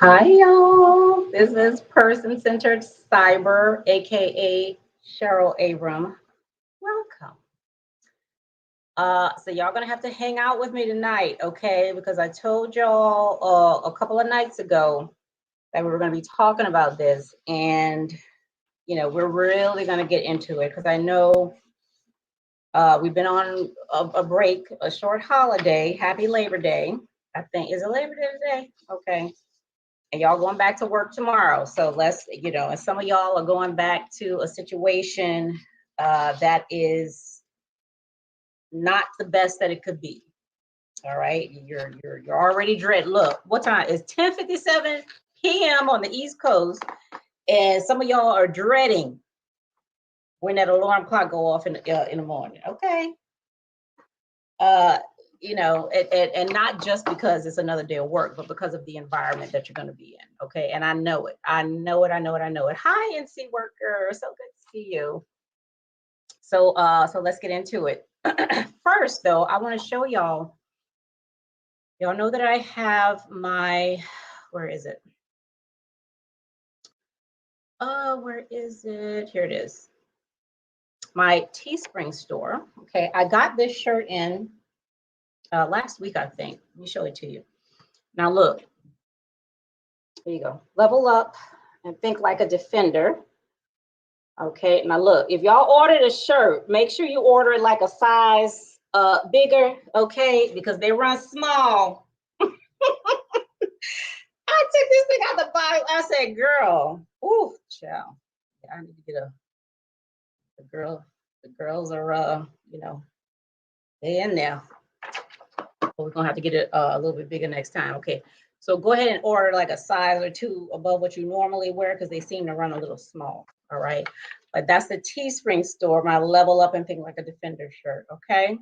Hi, y'all. This is Person Centered Cyber, aka Cheryl Abram. Welcome. So y'all gonna have to hang out with me tonight, okay? Because I told y'all a couple of nights ago that we were gonna be talking about this, and we're really gonna get into it because I know we've been on a break, a short holiday. Happy Labor Day. I think is it Labor Day today? Okay. And y'all going back to work tomorrow. So let's, and some of y'all are going back to a situation that is not the best that it could be. All right, you're already dread. Look, what time is 10:57 p.m. on the East Coast, and some of y'all are dreading when that alarm clock go off in the morning. Okay, and not just because it's another day of work, but because of the environment that you're going to be in. Okay. And I know it. I know it. Hi, NC worker. So good to see you. So let's get into it. First, though, I want to show y'all. Y'all know that I have my, where is it? Where is it? Here it is. My Teespring store. Okay. I got this shirt in last week, I think. Let me show it to you. Now, look. There you go. Level up and think like a defender. Okay, now look, if y'all ordered a shirt, make sure you order it like a size bigger, okay? Because they run small. I took this thing out the bottle. I said, girl, ooh, child. Yeah, I need to get the girls are they in there. But we're gonna have to get it a little bit bigger next time. Okay. So go ahead and order like a size or two above what you normally wear because they seem to run a little small. All right. But that's the Teespring store, my level up and think like a defender shirt. Okay.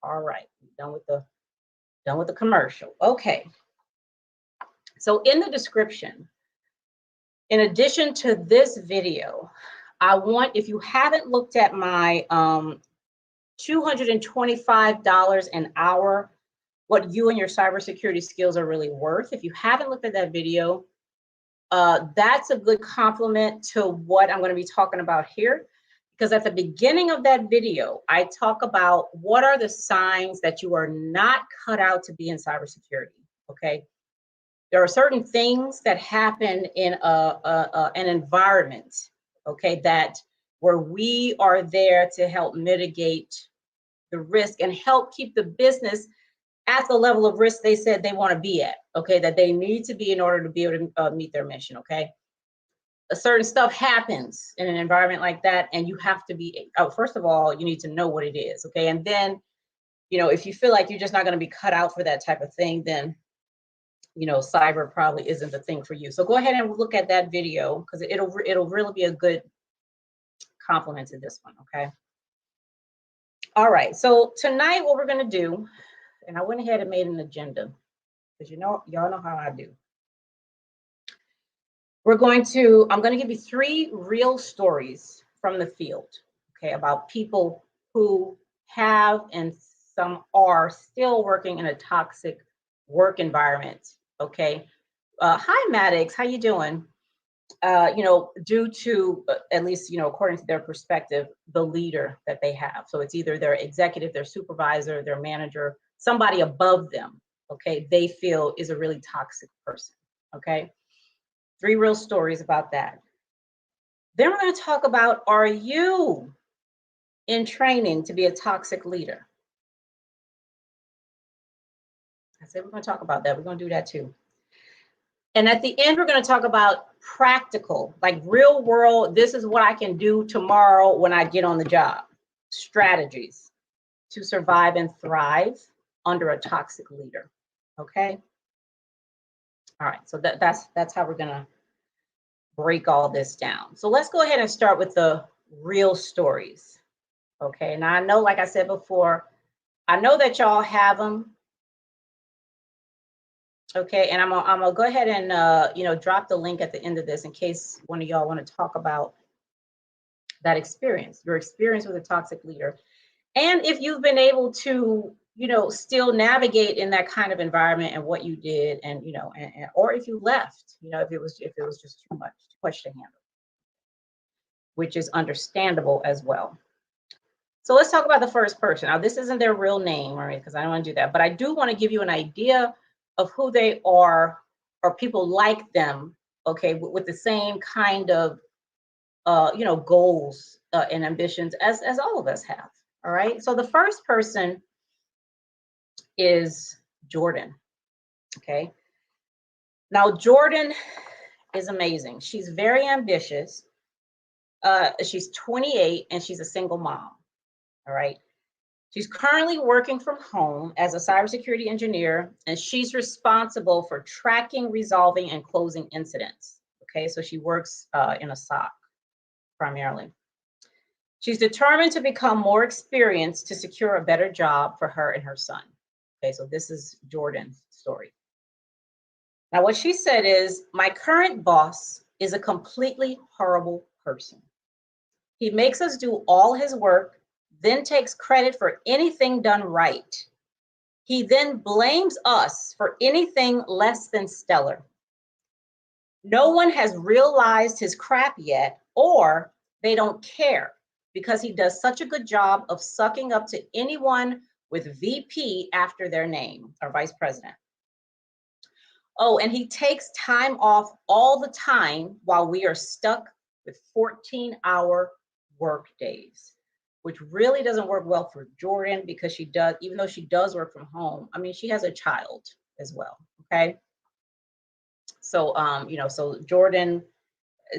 All right. Done with the commercial. Okay. So in the description, in addition to this video, I want, if you haven't looked at my $225 an hour, what you and your cybersecurity skills are really worth. If you haven't looked at that video, that's a good complement to what I'm going to be talking about here. Because at the beginning of that video, I talk about what are the signs that you are not cut out to be in cybersecurity. Okay. There are certain things that happen in an environment, okay, that where we are there to help mitigate the risk and help keep the business at the level of risk they said they want to be at, okay, that they need to be in order to be able to meet their mission, okay? A certain stuff happens in an environment like that, and you have to be, first of all, you need to know what it is, okay? And then, if you feel like you're just not going to be cut out for that type of thing, then, cyber probably isn't the thing for you. So go ahead and look at that video because it'll really be a good complement to this one, okay? All right, so tonight what we're going to do, and I went ahead and made an agenda because y'all know how I do. I'm going to give you 3 real stories from the field, okay, about people who have and some are still working in a toxic work environment, okay? Hi, Maddox, how you doing? Due to, at least, according to their perspective, the leader that they have. So it's either their executive, their supervisor, their manager, somebody above them, okay, they feel is a really toxic person, okay? 3 real stories about that. Then we're going to talk about, are you in training to be a toxic leader? I said we're going to talk about that. We're going to do that too. And at the end, we're going to talk about practical, like real world, this is what I can do tomorrow when I get on the job. Strategies to survive and thrive under a toxic leader. Okay. All right. So that's how we're going to break all this down. So let's go ahead and start with the real stories. Okay. Now I know, like I said before, I know that y'all have them. Okay, and I'm gonna go ahead and drop the link at the end of this in case one of y'all want to talk about that experience, your experience with a toxic leader, and if you've been able to still navigate in that kind of environment and what you did, and or if you left, if it was just too much to handle, which is understandable as well. So let's talk about the first person. Now, this isn't their real name, right? Because I don't want to do that, but I do want to give you an idea of who they are, or people like them, okay, with the same kind of goals and ambitions as all of us have. All right. So the first person is Jordan. Okay. Now, Jordan is amazing. She's very ambitious. She's 28 and she's a single mom. All right. She's currently working from home as a cybersecurity engineer, and she's responsible for tracking, resolving, and closing incidents. Okay. So she works in a SOC primarily. She's determined to become more experienced to secure a better job for her and her son. Okay, so this is Jordan's story. Now, what she said is, my current boss is a completely horrible person. He makes us do all his work, then takes credit for anything done right. He then blames us for anything less than stellar. No one has realized his crap yet, or they don't care because he does such a good job of sucking up to anyone with VP after their name, or vice president. Oh, and he takes time off all the time while we are stuck with 14-hour work days, which really doesn't work well for Jordan, because she does, even though she does work from home, I mean, she has a child as well, okay? So, so Jordan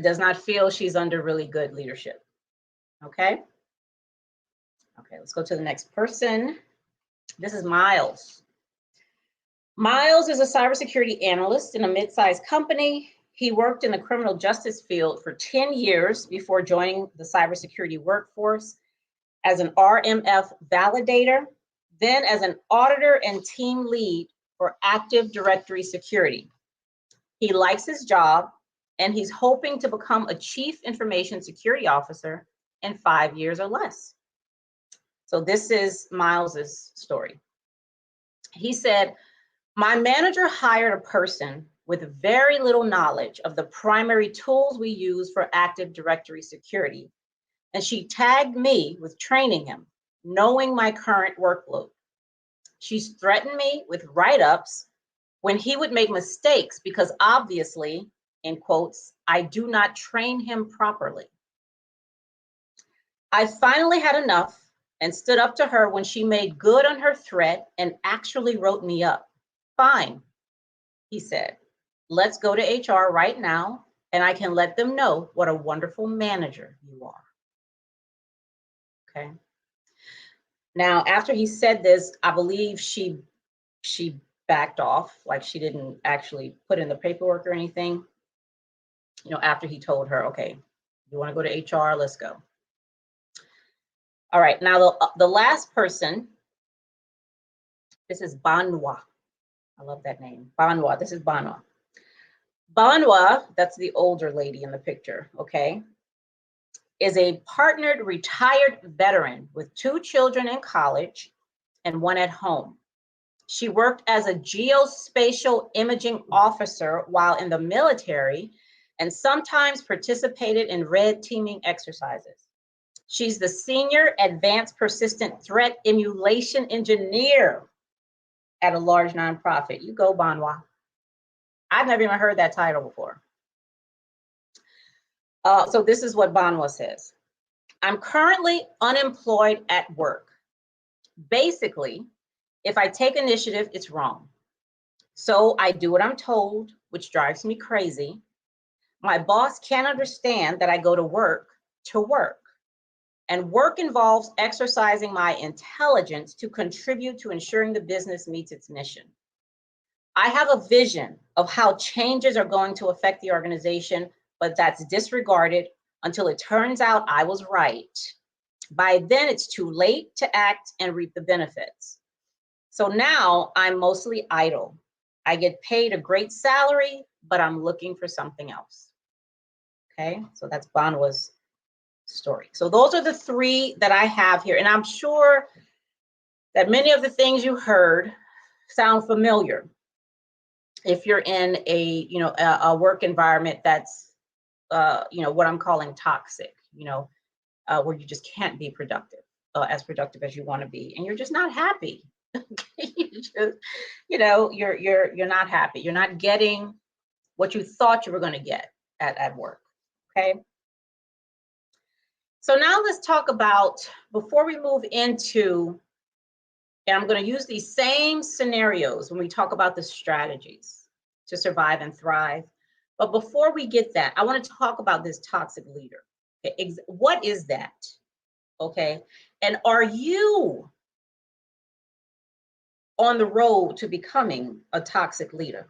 does not feel she's under really good leadership, okay? Okay, let's go to the next person. This is Miles. Miles is a cybersecurity analyst in a mid-sized company. He worked in the criminal justice field for 10 years before joining the cybersecurity workforce as an RMF validator, then as an auditor and team lead for Active Directory security. He likes his job, and he's hoping to become a chief information security officer in 5 years or less. So this is Miles's story. He said, my manager hired a person with very little knowledge of the primary tools we use for Active Directory security, and she tagged me with training him, knowing my current workload. She's threatened me with write-ups when he would make mistakes because obviously, in quotes, I do not train him properly. I finally had enough and stood up to her when she made good on her threat and actually wrote me up. Fine, he said. Let's go to HR right now, and I can let them know what a wonderful manager you are. Okay. Now, after he said this, I believe she backed off, like she didn't actually put in the paperwork or anything. After he told her, okay, you want to go to HR, let's go. All right, now the last person, this is Banwa. I love that name, Banwa. This is Banwa. Banwa, that's the older lady in the picture, okay, is a partnered retired veteran with 2 children in college and 1 at home. She worked as a geospatial imaging officer while in the military and sometimes participated in red teaming exercises. She's the senior advanced persistent threat emulation engineer at a large nonprofit. You go, Banwa. I've never even heard that title before. So this is what Banwa says. I'm currently unemployed at work. Basically, if I take initiative, it's wrong. So I do what I'm told, which drives me crazy. My boss can't understand that I go to work. And work involves exercising my intelligence to contribute to ensuring the business meets its mission. I have a vision of how changes are going to affect the organization, but that's disregarded until it turns out I was right. By then, it's too late to act and reap the benefits. So now I'm mostly idle. I get paid a great salary, but I'm looking for something else. Okay, so that's Banwa's story. So those are the 3 that I have here, and I'm sure that many of the things you heard sound familiar if you're in a, a work environment that's, what I'm calling toxic, where you just can't be productive, as productive as you want to be, and you're just not happy. You're not happy. You're not getting what you thought you were going to get at work. Okay. So now let's talk about, before we move into, and I'm going to use these same scenarios when we talk about the strategies to survive and thrive. But before we get that, I want to talk about this toxic leader. Okay, what is that? Okay. And are you on the road to becoming a toxic leader?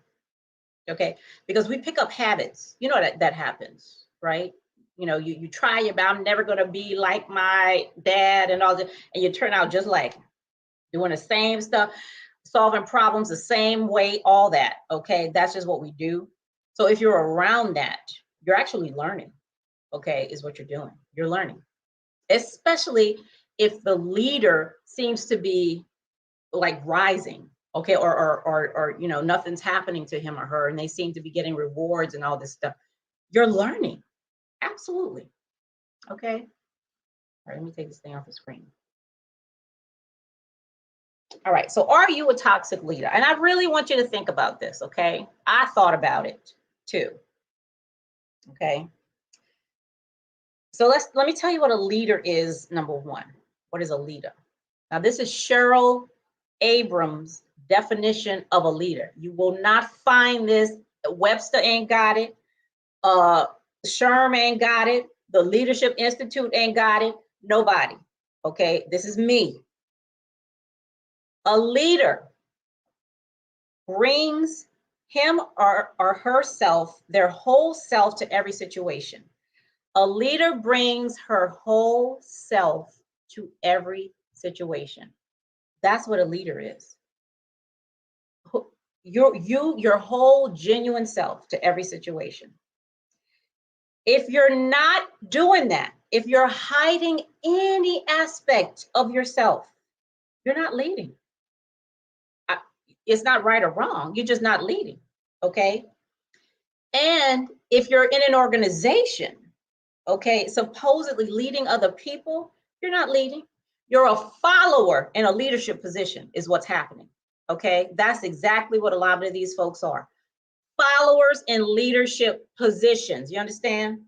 Okay. Because we pick up habits, that happens, right? You try your best, I'm never going to be like my dad and all that. And you turn out just like him, doing the same stuff, solving problems the same way, all that. Okay. That's just what we do. So if you're around that, you're actually learning. Okay. Is what you're doing. You're learning, especially if the leader seems to be like rising. Okay. Or nothing's happening to him or her, and they seem to be getting rewards and all this stuff. You're learning. Absolutely. Okay. All right, let me take this thing off the screen. All right, so are you a toxic leader? And I really want you to think about this, okay? I thought about it too. Okay. So let me tell you what a leader is, number one. What is a leader? Now, this is Cheryl Abrams' definition of a leader. You will not find this. Webster ain't got it. Sherm ain't got it. The Leadership Institute ain't got it. Nobody. Okay, this is me. A leader brings him or herself, their whole self, to every situation. A leader brings her whole self to every situation. That's what a leader is. Your whole genuine self to every situation. If you're not doing that, if you're hiding any aspect of yourself, you're not leading. It's not right or wrong. You're just not leading. Okay. And if you're in an organization, okay, supposedly leading other people, you're not leading. You're a follower in a leadership position is what's happening. Okay. That's exactly what a lot of these folks are. Followers in leadership positions. You understand?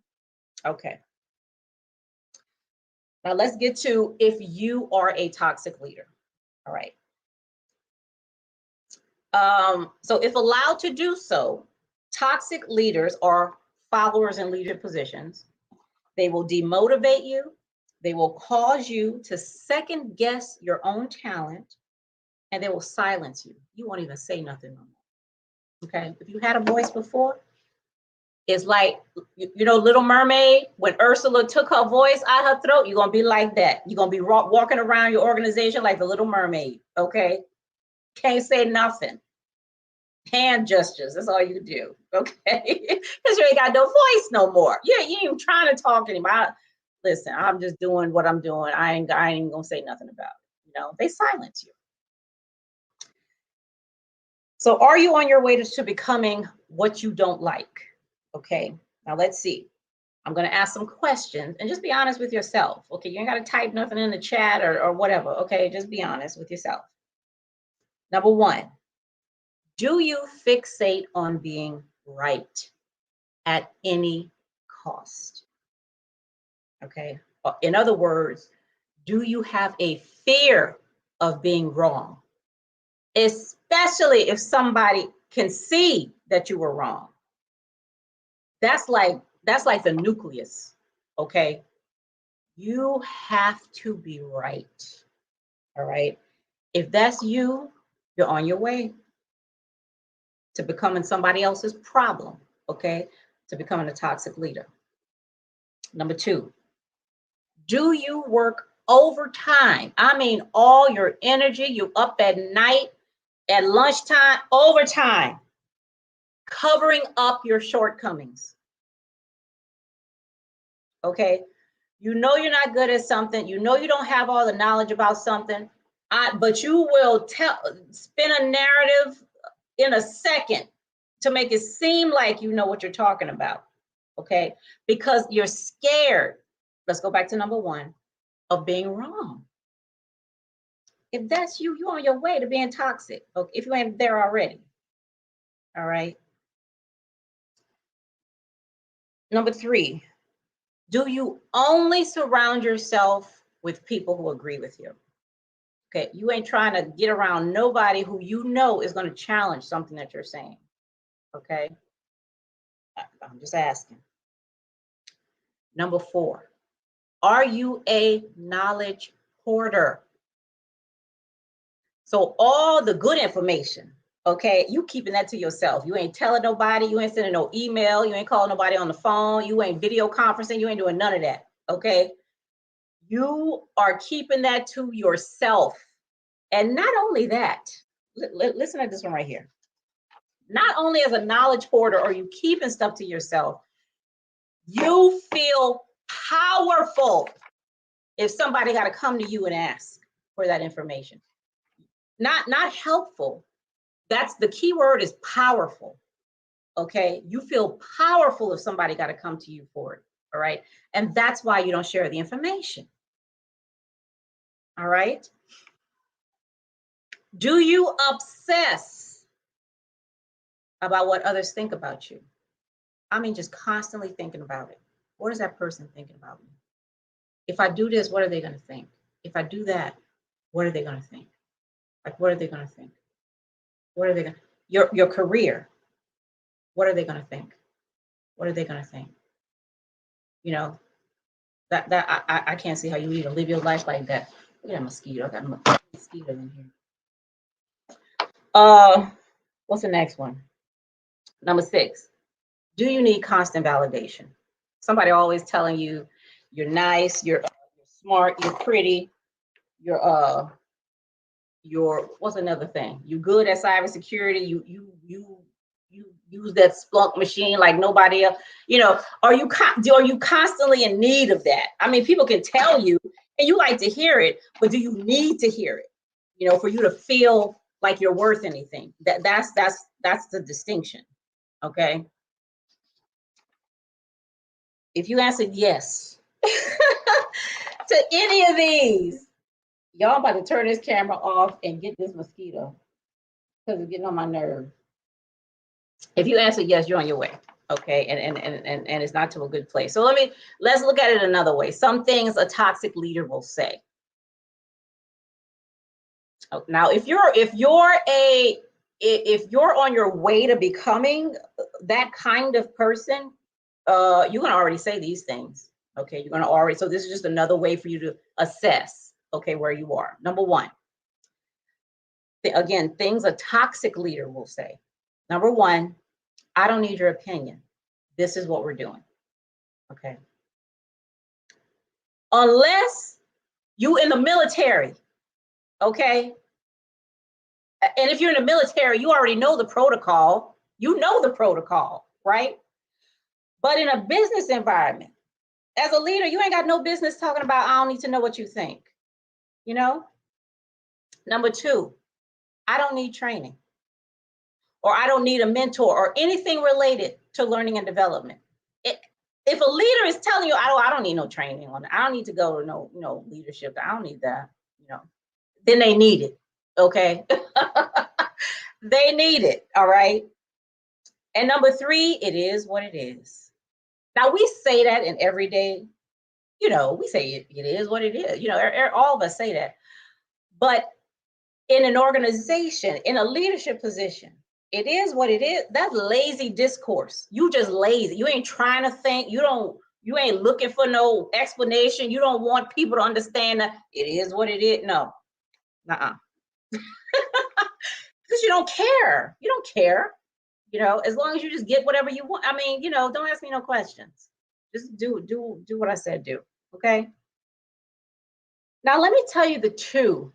Okay. Now let's get to if you are a toxic leader. All right. So if allowed to do so, toxic leaders are followers in leadership positions. They will demotivate you. They will cause you to second guess your own talent, and they will silence you. You won't even say nothing no more. Okay. If you had a voice before, it's like, Little Mermaid, when Ursula took her voice out her throat, you're going to be like that. You're going to be walking around your organization like the Little Mermaid. Okay. Can't say nothing. Hand gestures. That's all you do. Okay. Because you ain't got no voice no more. Yeah. You ain't even trying to talk to anybody. Listen, I'm just doing what I'm doing. I ain't going to say nothing about it. They silence you. So are you on your way to becoming what you don't like? Okay, now let's see. I'm going to ask some questions and just be honest with yourself. Okay, you ain't got to type nothing in the chat or whatever. Okay, just be honest with yourself. Number one, do you fixate on being right at any cost? Okay, in other words, do you have a fear of being wrong? Especially if somebody can see that you were wrong. That's like the nucleus. Okay. You have to be right. All right. If that's you, you're on your way to becoming somebody else's problem. Okay. To becoming a toxic leader. Number two, do you work overtime? I mean, all your energy, you up at night, at lunchtime, overtime, covering up your shortcomings. Okay. You're not good at something. You don't have all the knowledge about something, But you will spin a narrative in a second to make it seem like you know what you're talking about, okay? Because you're scared. Let's go back to number one, of being wrong. If that's you, you're on your way to being toxic, okay, if you ain't there already, all right? Number three, do you only surround yourself with people who agree with you? Okay, you ain't trying to get around nobody who you know is going to challenge something that you're saying, okay? I'm just asking. Number four, are you a knowledge hoarder? So all the good information, okay, you keeping that to yourself. You ain't telling nobody, you ain't sending no email, you ain't calling nobody on the phone, you ain't video conferencing, you ain't doing none of that, okay? You are keeping that to yourself. And not only that, listen to this one right here. Not only as a knowledge hoarder are you keeping stuff to yourself, you feel powerful if somebody got to come to you and ask for that information. Not helpful. That's the key word, is powerful. Okay, you feel powerful if somebody got to come to you for it. All right, and that's why you don't share the information. All right. Do you obsess about what others think about you? I mean, just constantly thinking about it. What is that person thinking about me? If I do this, what are they going to think? If I do that, what are they going to think? Like, what are they going to think? What are they going to, your career, what are they going to think? What are they going to think? You know, I can't see how you even live your life like that. Look at that mosquito. I got a mosquito in here. What's the next one? Number 6. Do you need constant validation? Somebody always telling you you're nice, you're smart, you're pretty, you're what's another thing? You good at cybersecurity. You use that Splunk machine like nobody else. You know, are you constantly in need of that? I mean, people can tell you, and you like to hear it, but do you need to hear it? You know, for you to feel like you're worth anything. That's the distinction. Okay. If you answered yes to any of these, y'all about to turn this camera off and get this mosquito because it's getting on my nerve. If you answer yes, you're on your way. Okay, and it's not to a good place. So let's look at it another way. Some things a toxic leader will say. Now, if you're on your way to becoming that kind of person, you're gonna already say these things. Okay, you're gonna already. So this is just another way for you to assess. Okay, where you are. Number 1. Again, things a toxic leader will say. Number 1, I don't need your opinion. This is what we're doing. Okay. Unless you in the military, okay? And if you're in the military, you already know the protocol. You know the protocol, right? But in a business environment, as a leader, you ain't got no business talking about, I don't need to know what you think, you know? Number 2, I don't need training, or I don't need a mentor or anything related to learning and development. If a leader is telling you, I don't need no training on it, I don't need to go to no leadership, I don't need that, then they need it, okay? They need it, all right? And number 3, it is what it is. Now, we say that in everyday, we say it is what it is. All of us say that. But in an organization, in a leadership position, it is what it is. That's lazy discourse. You just lazy. You ain't trying to think. You ain't looking for no explanation. You don't want people to understand that it is what it is. No. Because you don't care. You don't care. As long as you just get whatever you want. I mean, don't ask me no questions. Just do what I said do. Okay. Now let me tell you the 2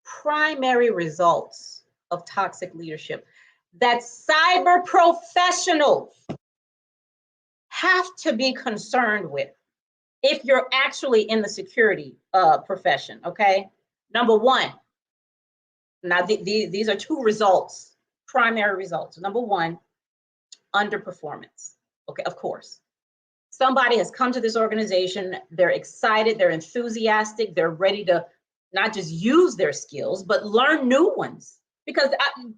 primary results of toxic leadership that cyber professionals have to be concerned with if you're actually in the security profession, okay? Number one, now these are two results, primary results. Number one, underperformance. Okay, of course. Somebody has come to this organization, they're excited, they're enthusiastic, they're ready to not just use their skills, but learn new ones. Because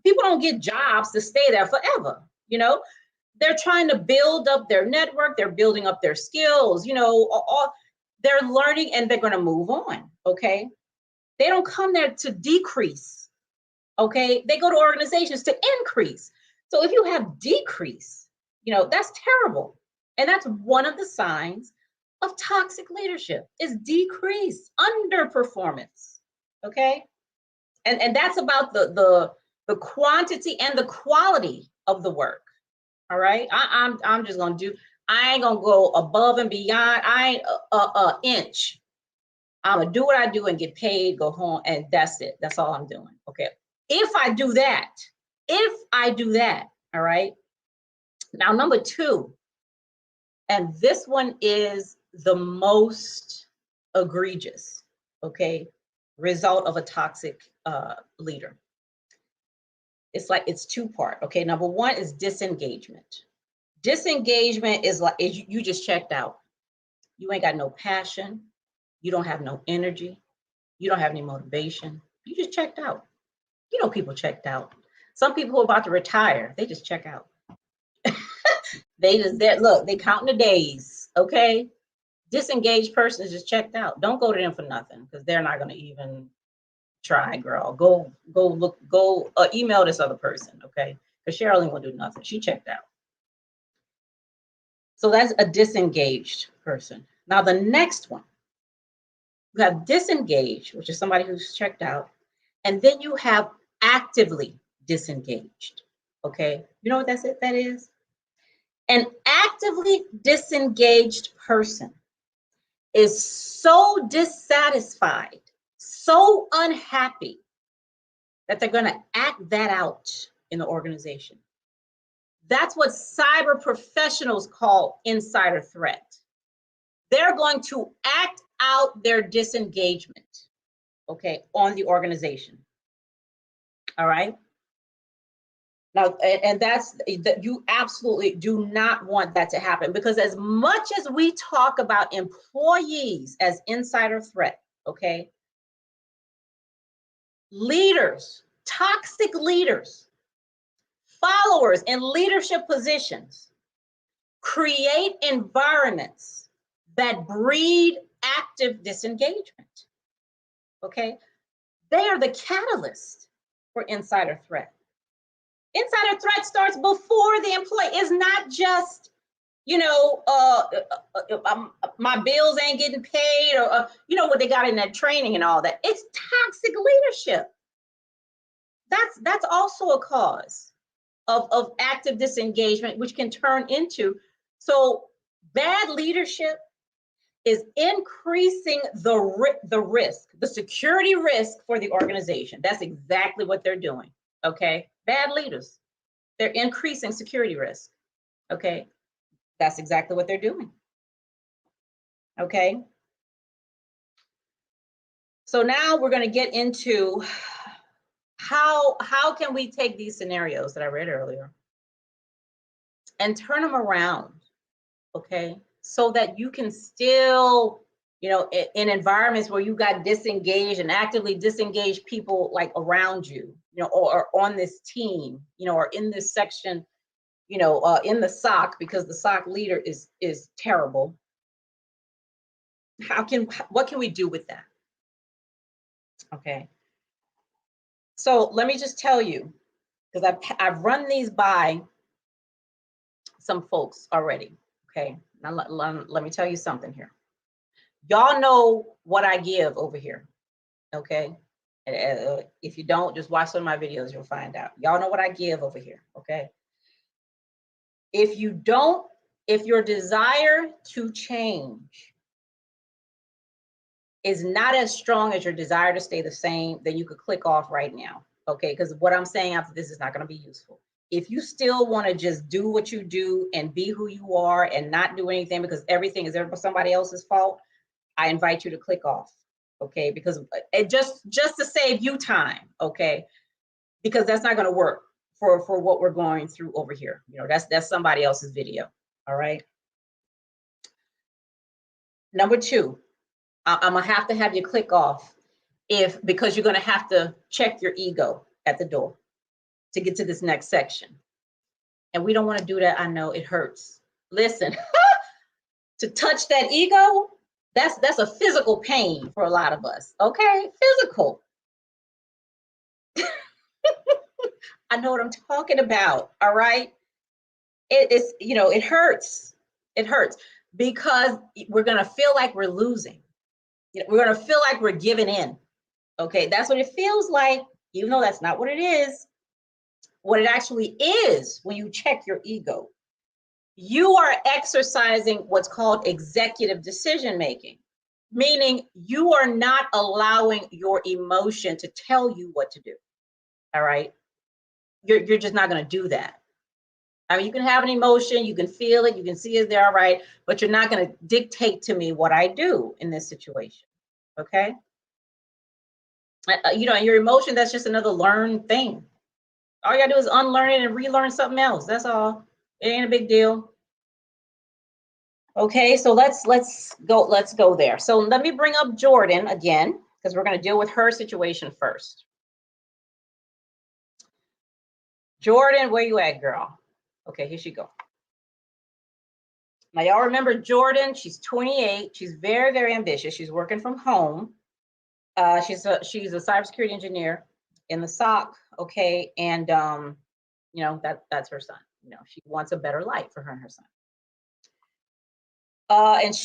people don't get jobs to stay there forever, you know? They're trying to build up their network, they're building up their skills, you know, they're learning and they're gonna move on, okay? They don't come there to decrease, okay? They go to organizations to increase. So if you have decrease, you know, that's terrible. And that's one of the signs of toxic leadership is decrease, underperformance, okay? And that's about the quantity and the quality of the work, all right? I'm just gonna do, I ain't gonna go above and beyond, I ain't a inch. I'm gonna do what I do and get paid, go home, and that's it. That's all I'm doing, okay? If I do that, all right? Now, number two, and this one is the most egregious, okay, result of a toxic leader. It's two-part, okay? Number one is disengagement. Disengagement is like you just checked out. You ain't got no passion. You don't have no energy. You don't have any motivation. You just checked out. You know, people checked out. Some people who are about to retire, they just check out. Look, they counting the days, okay? Disengaged person is just checked out. Don't go to them for nothing because they're not going to even try, girl. Go email this other person, okay? Because Cheryl ain't going to do nothing. She checked out. So that's a disengaged person. Now the next one, you have disengaged, which is somebody who's checked out, and then you have actively disengaged, okay? You know what that is? An actively disengaged person is so dissatisfied, so unhappy that they're going to act that out in the organization. That's what cyber professionals call insider threat. They're going to act out their disengagement, okay, on the organization. All right? Now, and that's that you absolutely do not want that to happen, because as much as we talk about employees as insider threat, okay, leaders, toxic leaders, followers in leadership positions create environments that breed active disengagement, okay? They are the catalyst for insider threat. Insider threat starts before the employee. It's not just, you know, my bills ain't getting paid, or you know what they got in that training and all that. It's toxic leadership. That's also a cause of active disengagement, which can turn into, so bad leadership is increasing the risk, the security risk for the organization. That's exactly what they're doing, okay? Bad leaders, they're increasing security risk, okay? That's exactly what they're doing, okay? So now we're gonna get into how can we take these scenarios that I read earlier and turn them around, okay? So that you can still, you know, in environments where you got disengaged and actively disengaged people like around you, you know, or on this team, you know, or in this section, you know, in the SOC, because the SOC leader is terrible. What can we do with that? Okay. So let me just tell you, because I've run these by some folks already. Okay. Now let me tell you something here. Y'all know what I give over here, okay? If you don't, just watch some of my videos, you'll find out. Y'all know what I give over here, okay? If your desire to change is not as strong as your desire to stay the same, then you could click off right now, okay? Because what I'm saying after this is not going to be useful. If you still want to just do what you do and be who you are and not do anything because everything is somebody else's fault, I invite you to click off, okay? Because it just to save you time, okay? Because that's not going to work for what we're going through over here. You know, that's somebody else's video. All right. Number two, I'm gonna have to have you click off because you're gonna have to check your ego at the door to get to this next section. And we don't want to do that. I know it hurts. Listen, to touch that ego, that's a physical pain for a lot of us. Okay, physical. I know what I'm talking about. All right. It's, you know, it hurts. It hurts because we're going to feel like we're losing. You know, we're going to feel like we're giving in. Okay. That's what it feels like, even though that's not what it is. What it actually is when you check your ego, you are exercising what's called executive decision making, meaning you are not allowing your emotion to tell you what to do. All right. You're just not going to do that. I mean, you can have an emotion, you can feel it, you can see it there, all right, but you're not going to dictate to me what I do in this situation. Okay. You know, your emotion, that's just another learned thing. All you gotta do is unlearn it and relearn something else. That's all. It ain't a big deal. Okay, so let's go there. So let me bring up Jordan again, because we're going to deal with her situation first. Jordan, where you at, girl? Okay, here she go. Now y'all remember Jordan? She's 28. She's very, very ambitious. She's working from home. She's a cybersecurity engineer in the SOC. Okay, and you know, that's her son. You know, she wants a better life for her and her son. And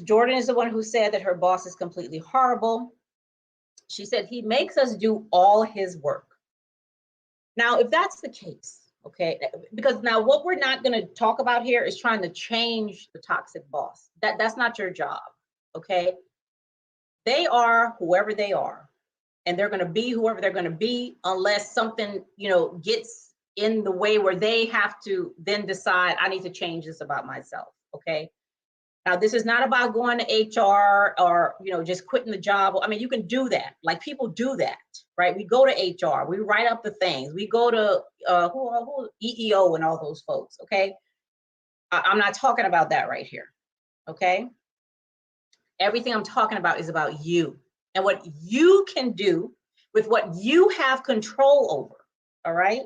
Jordan is the one who said that her boss is completely horrible. She said he makes us do all his work. Now, if that's the case, okay, because now what we're not going to talk about here is trying to change the toxic boss. That's not your job, okay? They are whoever they are, and they're going to be whoever they're going to be unless something, you know, gets in the way where they have to then decide, I need to change this about myself, okay? Now, this is not about going to HR or, you know, just quitting the job. I mean, you can do that. Like, people do that, right? We go to HR, we write up the things, we go to who EEO and all those folks, okay? I'm not talking about that right here, okay? Everything I'm talking about is about you and what you can do with what you have control over, all right?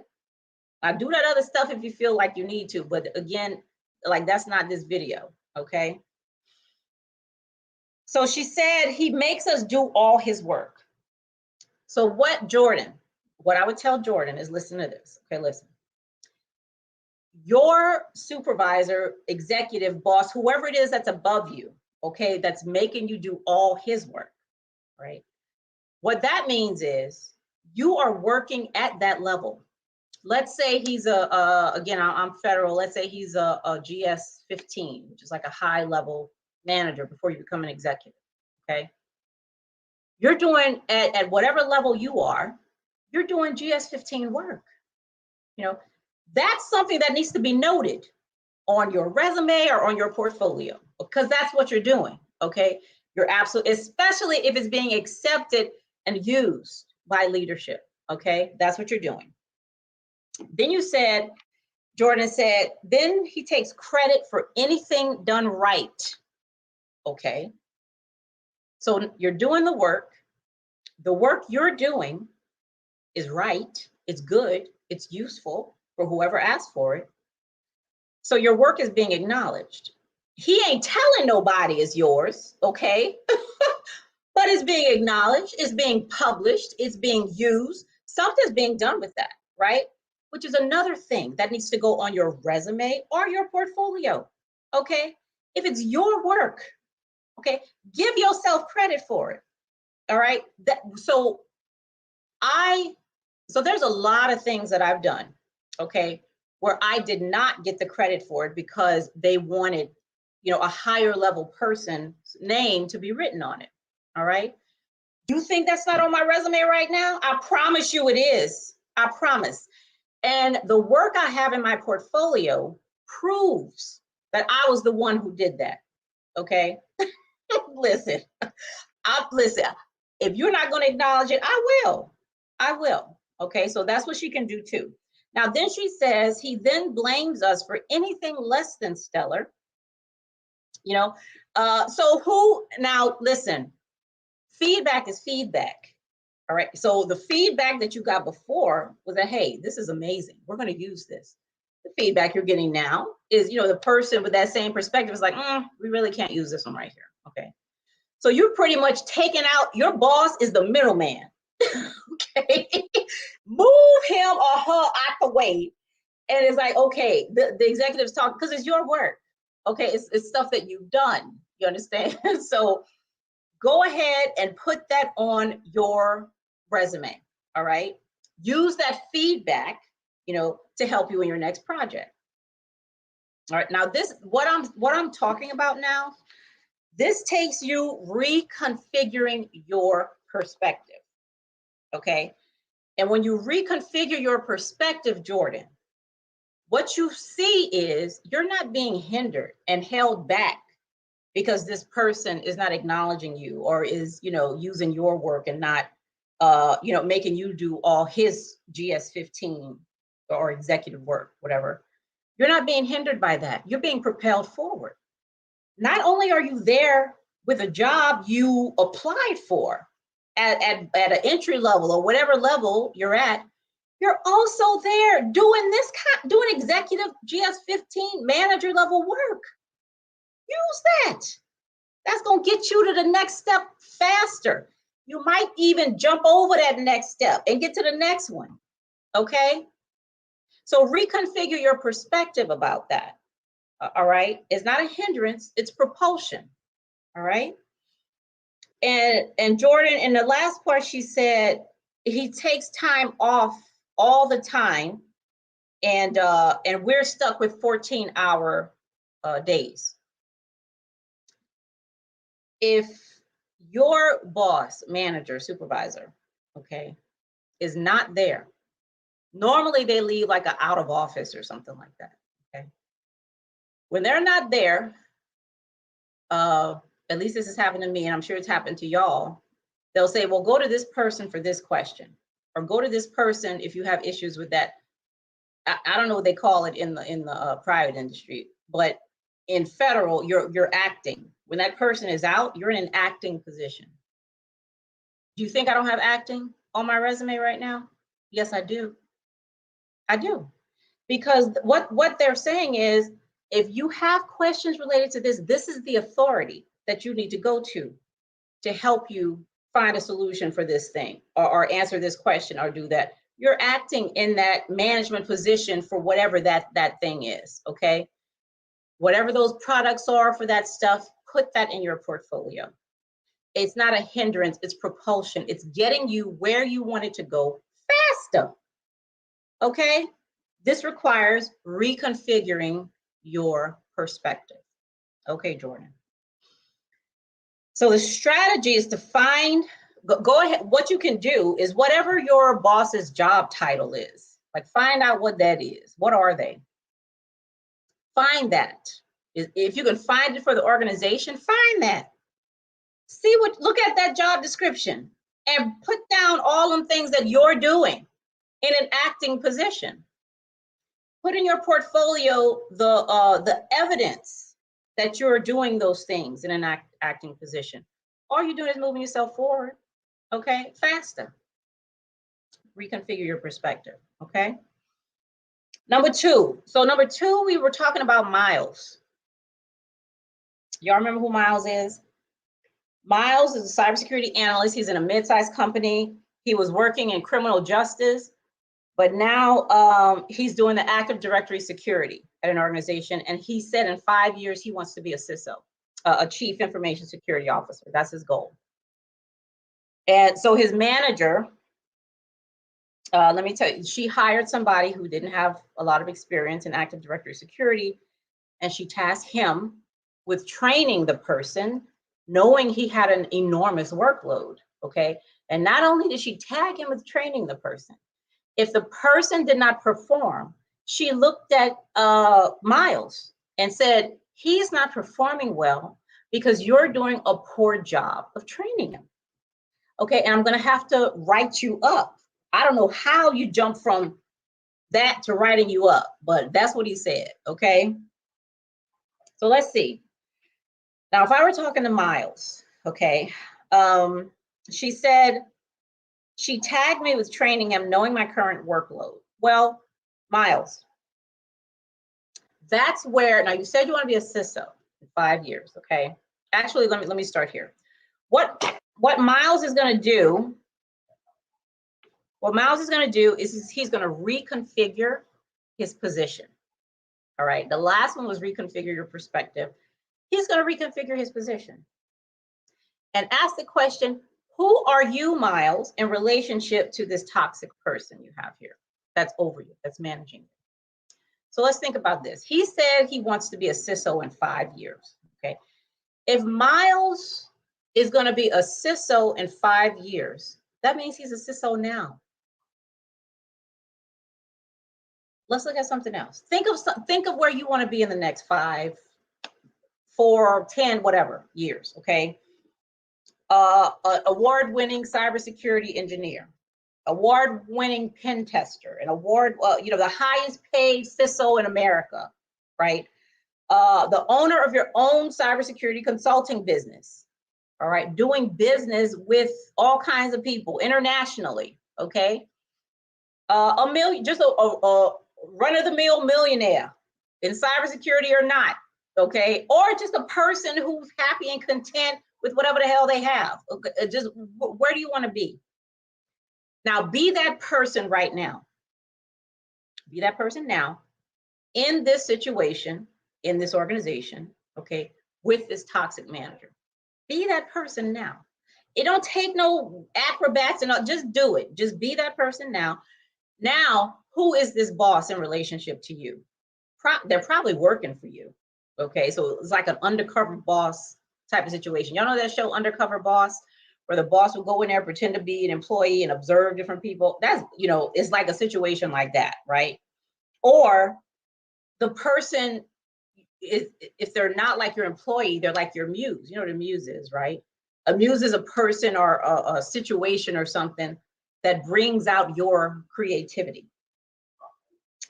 Now, do that other stuff if you feel like you need to, but again, like, that's not this video, okay? So she said he makes us do all his work. So what I would tell Jordan is, listen to this. Okay, listen. Your supervisor, executive, boss, whoever it is that's above you, okay, that's making you do all his work, right? What that means is you are working at that level. Let's say he's again, I'm federal. Let's say he's a GS 15, which is like a high level manager before you become an executive. Okay. You're doing at whatever level you are, you're doing GS 15 work. You know, that's something that needs to be noted on your resume or on your portfolio, because that's what you're doing. Okay. You're absolutely, especially if it's being accepted and used by leadership. Okay. That's what you're doing. Then Jordan said, then he takes credit for anything done right. Okay. So you're doing the work. The work you're doing is right. It's good. It's useful for whoever asked for it. So your work is being acknowledged. He ain't telling nobody it's yours. Okay. But it's being acknowledged. It's being published. It's being used. Something's being done with that, right? Which is another thing that needs to go on your resume or your portfolio, okay? If it's your work, okay, give yourself credit for it, all right? So there's a lot of things that I've done, okay, where I did not get the credit for it because they wanted, you know, a higher level person's name to be written on it, all right? You think that's not on my resume right now? I promise you it is. I promise. And the work I have in my portfolio proves that I was the one who did that, okay? Listen, Listen, if you're not going to acknowledge it, I will. I will. Okay, so that's what she can do too. Now, then she says, he then blames us for anything less than stellar. You know, so who, now listen, feedback is feedback. All right, so the feedback that you got before was that, hey, this is amazing. We're going to use this. The feedback you're getting now is, you know, the person with that same perspective is like, we really can't use this one right here. Okay. So you're pretty much taking out, your boss is the middleman. Okay. Move him or her out the way. And it's like, okay, the executives talk, because it's your work. Okay. It's stuff that you've done. You understand? So go ahead and put that on your resume. All right. Use that feedback, you know, to help you in your next project. All right. Now this, what I'm talking about now, this takes you reconfiguring your perspective. Okay. And when you reconfigure your perspective, Jordan, what you see is you're not being hindered and held back because this person is not acknowledging you or is, you know, using your work and not, you know, making you do all his GS-15 or executive work, whatever. You're not being hindered by that. You're being propelled forward. Not only are you there with a job you applied for at an entry level or whatever level you're at, you're also there doing doing executive GS-15 manager level work. Use that. That's going to get you to the next step faster. You might even jump over that next step and get to the next one. Okay. So reconfigure your perspective about that. All right. It's not a hindrance, it's propulsion. All right. And Jordan, in the last part, she said he takes time off all the time, and we're stuck with 14-hour days. If your boss, manager, supervisor, okay, is not there, normally they leave like an out of office or something like that. Okay. When they're not there, at least this has happened to me, and I'm sure it's happened to y'all. They'll say, well, go to this person for this question, or go to this person if you have issues with that. I don't know what they call it in the private industry, but in federal, you're acting. When that person is out, you're in an acting position. Do you think I don't have acting on my resume right now? Yes, I do. I do. Because what they're saying is, if you have questions related to this, this is the authority that you need to go to help you find a solution for this thing, or answer this question, or do that. You're acting in that management position for whatever that thing is, okay? Whatever those products are for that stuff, put that in your portfolio. It's not a hindrance, it's propulsion. It's getting you where you want it to go faster, okay? This requires reconfiguring your perspective. Okay, Jordan. So the strategy is to find, go ahead, what you can do is whatever your boss's job title is, like find out what that is. What are they? Find that. If you can find it for the organization, find that. Look at that job description and put down all them things that you're doing in an acting position. Put in your portfolio the evidence that you're doing those things in an acting position. All you're doing is moving yourself forward, okay, faster. Reconfigure your perspective, okay? Number two, we were talking about Miles. Y'all remember who Miles is? Miles is a cybersecurity analyst. He's in a mid-sized company. He was working in criminal justice, but now he's doing the Active Directory security at an organization. And he said in 5 years, he wants to be a CISO, a Chief Information Security Officer. That's his goal. And so his manager, let me tell you, she hired somebody who didn't have a lot of experience in Active Directory security, and she tasked him with training the person, knowing he had an enormous workload, okay? And not only did she tag him with training the person, if the person did not perform, she looked at Miles and said, he's not performing well, because you're doing a poor job of training him. Okay, and I'm gonna have to write you up. I don't know how you jump from that to writing you up, but that's what he said, okay? So let's see. Now, if I were talking to Miles, okay, she said she tagged me with training him, knowing my current workload. Well, Miles, that's where, now you said you want to be a CISO in 5 years, okay? Actually, let me start here. What Miles is gonna do, is he's gonna reconfigure his position, all right? The last one was reconfigure your perspective. He's gonna reconfigure his position and ask the question, who are you, Miles, in relationship to this toxic person you have here that's over you, that's managing you? So let's think about this. He said he wants to be a CISO in 5 years, okay? If Miles is gonna be a CISO in 5 years, that means he's a CISO now. Let's look at something else. Think of where you wanna be in the next 5, 4, 10, whatever years, okay? Award-winning cybersecurity engineer, award-winning pen tester, an award, the highest paid CISO in America, right? The owner of your own cybersecurity consulting business, all right? Doing business with all kinds of people internationally, okay? Just a run-of-the-mill millionaire in cybersecurity or not, okay? Or just a person who's happy and content with whatever the hell they have. Okay? Just where do you want to be? Now, be that person right now. Be that person now in this situation, in this organization, okay, with this toxic manager. Be that person now. It don't take no acrobats and all, just do it. Just be that person now. Now, who is this boss in relationship to you? They're probably working for you, okay? So it's like an undercover boss type of situation. Y'all know that show Undercover Boss, where the boss will go in there, pretend to be an employee and observe different people? That's, it's like a situation like that, right? Or the person, if they're not like your employee, they're like your muse. You know what a muse is, right? A muse is a person or a situation or something that brings out your creativity.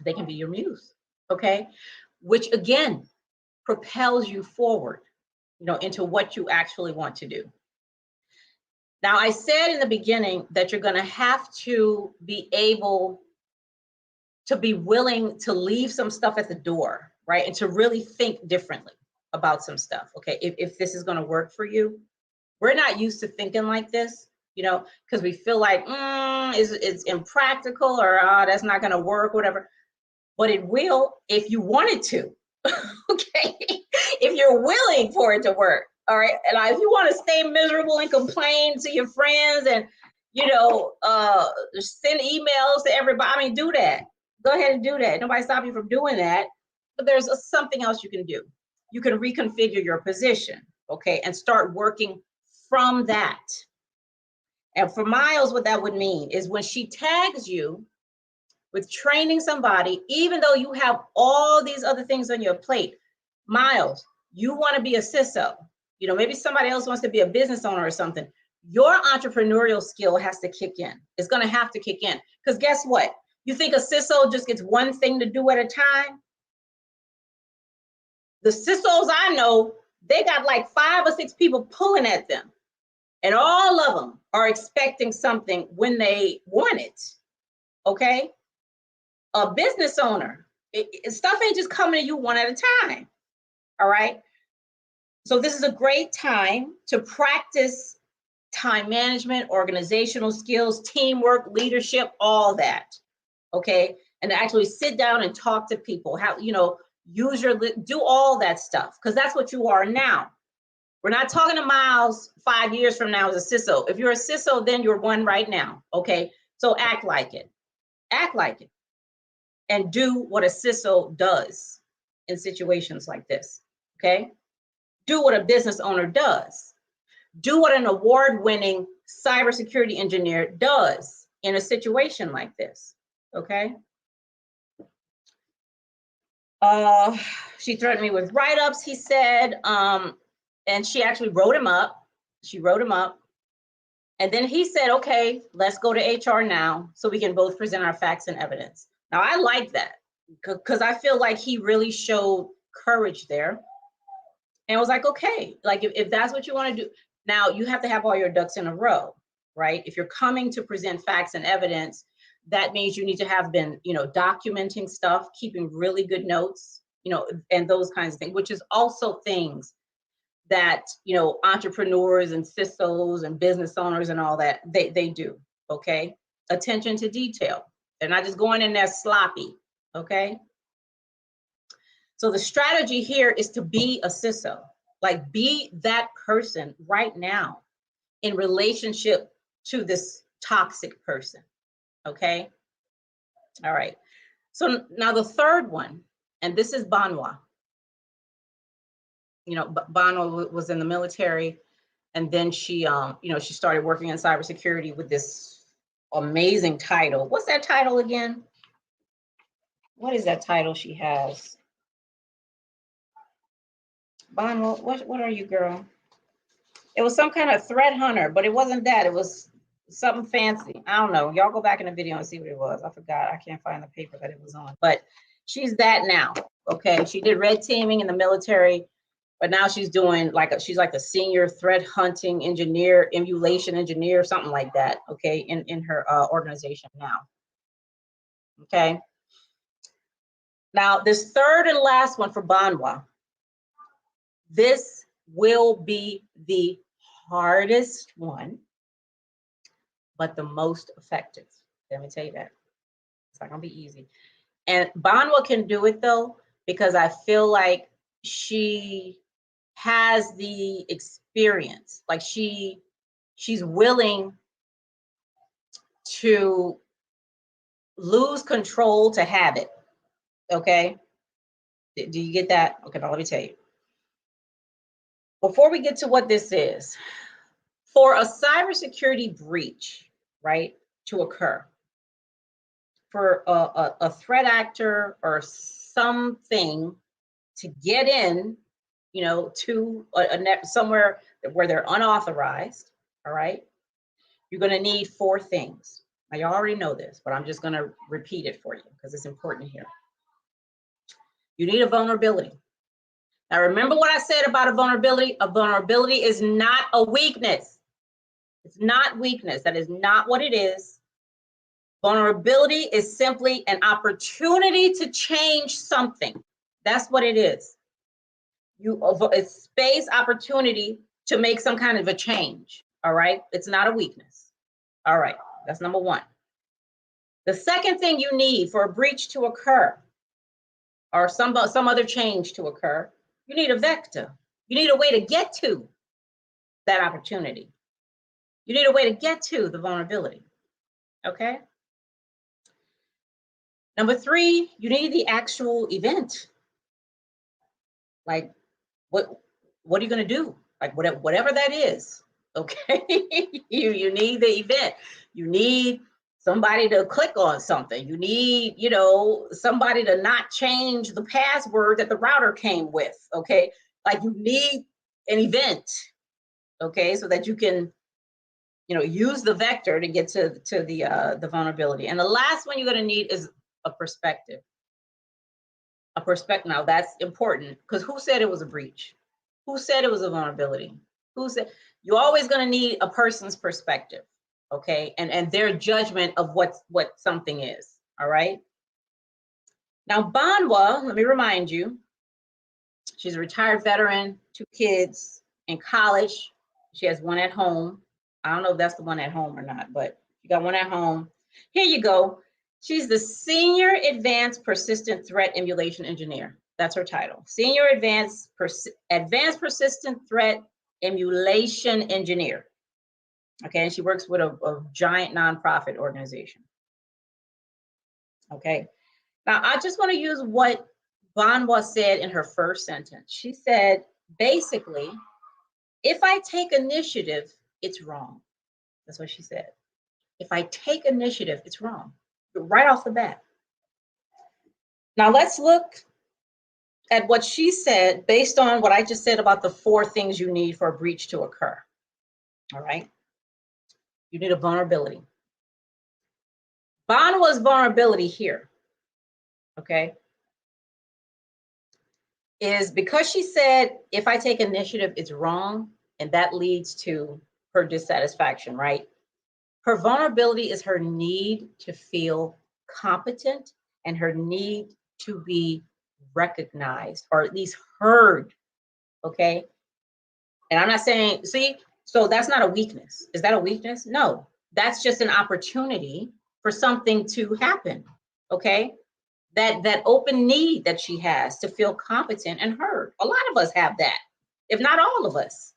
They can be your muse, okay? Which again, propels you forward, into what you actually want to do. Now, I said in the beginning that you're gonna have to be able to be willing to leave some stuff at the door, right? And to really think differently about some stuff, okay? If this is gonna work for you. We're not used to thinking like this, because we feel like, it's impractical, or that's not gonna work, whatever. But it will if you want it to, okay? If you're willing for it to work, all right? And if you want to stay miserable and complain to your friends and, send emails to everybody, do that. Go ahead and do that. Nobody stop you from doing that. But there's something else you can do. You can reconfigure your position, okay? And start working from that. And for Miles, what that would mean is when she tags you with training somebody, even though you have all these other things on your plate, Miles, you want to be a CISO. Maybe somebody else wants to be a business owner or something. Your entrepreneurial skill has to kick in. It's going to have to kick in. Because guess what? You think a CISO just gets one thing to do at a time? The CISOs I know, they got like 5 or 6 people pulling at them. And all of them are expecting something when they want it, okay? A business owner, stuff ain't just coming to you one at a time, all right? So this is a great time to practice time management, organizational skills, teamwork, leadership, all that, okay? And to actually sit down and talk to people, do all that stuff, because that's what you are now. We're not talking to Miles 5 years from now as a CISO. If you're a CISO, then you're one right now, okay? So act like it. Act like it. And do what a CISO does in situations like this, okay? Do what a business owner does. Do what an award-winning cybersecurity engineer does in a situation like this, okay? She threatened me with write-ups, he said, And she actually wrote him up. She wrote him up. And then he said, okay, let's go to HR now so we can both present our facts and evidence. Now, I like that because I feel like he really showed courage there. And was like, okay, like if that's what you want to do, now you have to have all your ducks in a row, right? If you're coming to present facts and evidence, that means you need to have been, documenting stuff, keeping really good notes, and those kinds of things, which is also things that, entrepreneurs and CISOs and business owners and all that, they do, okay? Attention to detail. They're not just going in there sloppy, okay? So the strategy here is to be a CISO, like be that person right now in relationship to this toxic person, okay? All right, so now the third one, and this is Benoit. Benoit was in the military, and then she started working in cybersecurity with this amazing title. What's that title again? What is that title she has? Benoit, what are you, girl? It was some kind of threat hunter, but it wasn't that. It was something fancy. I don't know. Y'all go back in the video and see what it was. I forgot. I can't find the paper that it was on. But she's that now. Okay. She did red teaming in the military, but now she's doing she's like a senior threat hunting engineer, emulation engineer, something like that. Okay. In her organization now. Okay. Now, this third and last one for Benoit. This will be the hardest one, but the most effective. Let me tell you that. It's not gonna be easy. And Benoit can do it though, because I feel like she has the experience. Like she's willing to lose control to have it. Okay. Do you get that? Okay, now let me tell you. Before we get to what this is, for a cybersecurity breach, right, to occur, for a threat actor or something to get in, to a net somewhere where they're unauthorized, all right, you're going to need 4 things. Now, you already know this, but I'm just going to repeat it for you because it's important here. You need a vulnerability. Now, remember what I said about a vulnerability? A vulnerability is not a weakness. It's not weakness. That is not what it is. Vulnerability is simply an opportunity to change something. That's what it is. It's space, opportunity to make some kind of a change. All right. It's not a weakness. All right. That's number 1. The second thing you need for a breach to occur or some other change to occur, you need a vector. You need a way to get to that opportunity. You need a way to get to the vulnerability. Okay. Number 3, you need the actual event. Like, what are you going to do? Like, whatever that is. Okay. you need the event. You need somebody to click on something. You need, somebody to not change the password that the router came with. Okay. Like, you need an event. Okay. So that you can, use the vector to get to the vulnerability. And the last one you're going to need is a perspective. A perspective. Now, that's important because who said it was a breach? Who said it was a vulnerability? Who said? You're always going to need a person's perspective, okay, and their judgment of what something is. All right. Now, Benoit, let me remind you, she's a retired veteran, 2 kids in college. She has 1 at home. I don't know if that's the one at home or not, but you got 1 at home. Here you go. She's the Senior Advanced Persistent Threat Emulation Engineer. That's her title. Senior Advanced Persistent Threat Emulation Engineer. Okay, and she works with a giant nonprofit organization. Okay, now I just want to use what Benoit said in her first sentence. She said, basically, if I take initiative, it's wrong. That's what she said. If I take initiative, it's wrong. Right off the bat. Now let's look at what she said based on what I just said about the 4 things you need for a breach to occur. All right. You need a vulnerability. Banwa's vulnerability here, okay, is because she said, if I take initiative, it's wrong, and that leads to her dissatisfaction, right? Her vulnerability is her need to feel competent and her need to be recognized or at least heard, okay? And I'm not saying, see, so that's not a weakness. Is that a weakness? No, that's just an opportunity for something to happen, okay? That open need that she has to feel competent and heard. A lot of us have that, if not all of us,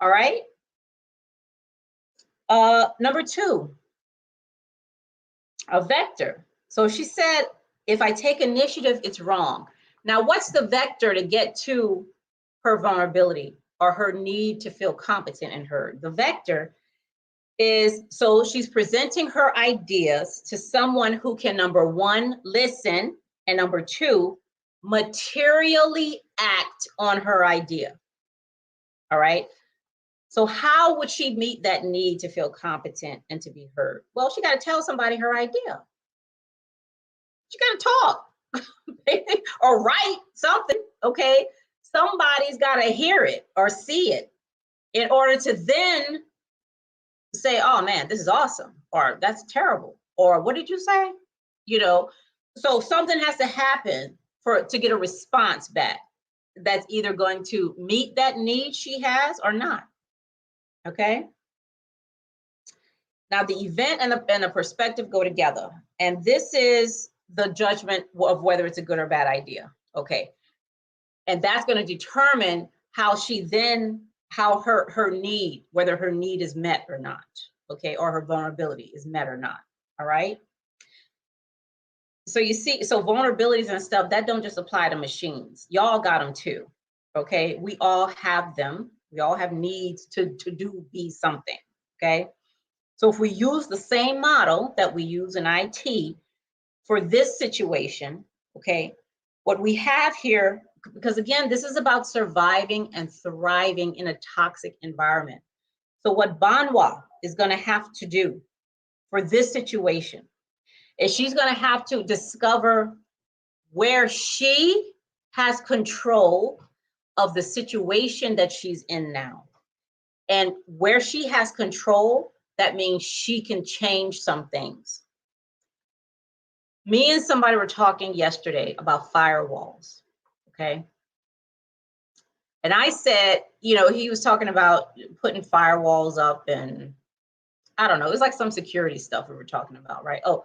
all right? Number 2, a vector. So she said, if I take initiative, it's wrong. Now, what's the vector to get to her vulnerability or her need to feel competent and heard? The vector is, so she's presenting her ideas to someone who can, number 1, listen, and number 2, materially act on her idea. All right. So how would she meet that need to feel competent and to be heard? Well, she got to tell somebody her idea. She got to talk or write something, okay? Somebody's got to hear it or see it in order to then say, oh man, this is awesome, or that's terrible, or what did you say? You know, so something has to happen to get a response back that's either going to meet that need she has or not. Okay. Now the event and the perspective go together, and this is the judgment of whether it's a good or bad idea. Okay. And that's going to determine how she then, how her need, whether her need is met or not. Okay. Or her vulnerability is met or not. All right. So you see, so vulnerabilities and stuff that don't just apply to machines. Y'all got them too. Okay. We all have them. We all have needs to be something. Okay. So if we use the same model that we use in IT for this situation, okay, what we have here, because again, this is about surviving and thriving in a toxic environment. So what Banwa is going to have to do for this situation is she's going to have to discover where she has control of the situation that she's in now. And where she has control, that means she can change some things. Me and somebody were talking yesterday about firewalls, okay? And I said, you know, he was talking about putting firewalls up and I don't know, it was like some security stuff we were talking about, right? Oh,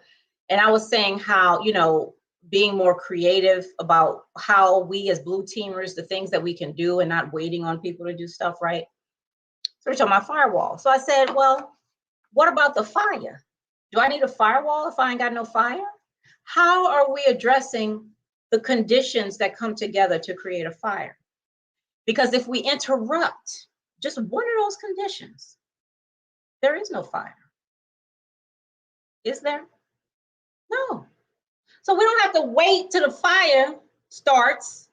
and I was saying how, you know, being more creative about how we as blue teamers, the things that we can do and not waiting on people to do stuff, right? So we're talking about firewall. So I said, well, what about the fire? Do I need a firewall if I ain't got no fire? How are we addressing the conditions that come together to create a fire? Because if we interrupt just one of those conditions, there is no fire. Is there? No. So we don't have to wait till the fire starts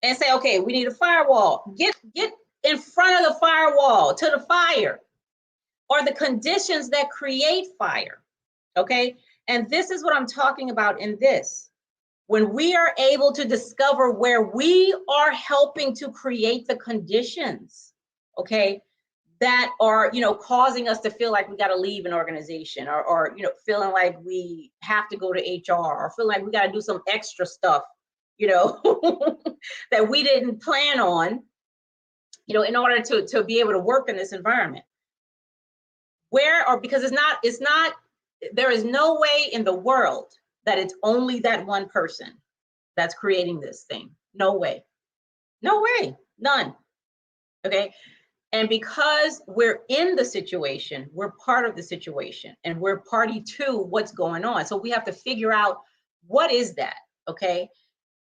and say, okay, we need a firewall. Get in front of the firewall to the fire or the conditions that create fire, okay? And this is what I'm talking about in this. When we are able to discover where we are helping to create the conditions, okay, that are, you know, causing us to feel like we got to leave an organization or, you know, feeling like we have to go to HR or feel like we got to do some extra stuff, you know, that we didn't plan on, you know, in order to be able to work in this environment. Where, or because it's not, there is no way in the world that it's only that one person that's creating this thing. No way. No way. None. Okay. And because we're in the situation, we're part of the situation and we're party to what's going on. So we have to figure out what is that, okay?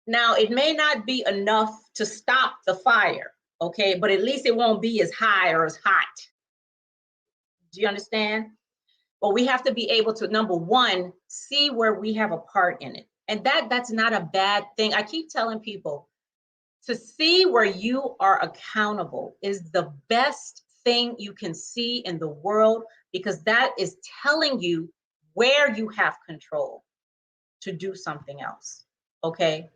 Now, it may not be enough to stop the fire, okay? But at least it won't be as high or as hot. Do you understand? But we have to be able to, number one, see where we have a part in it. And that's not a bad thing. I keep telling people, To see where you are accountable is the best thing you can see in the world, because that is telling you where you have control to do something else. Okay.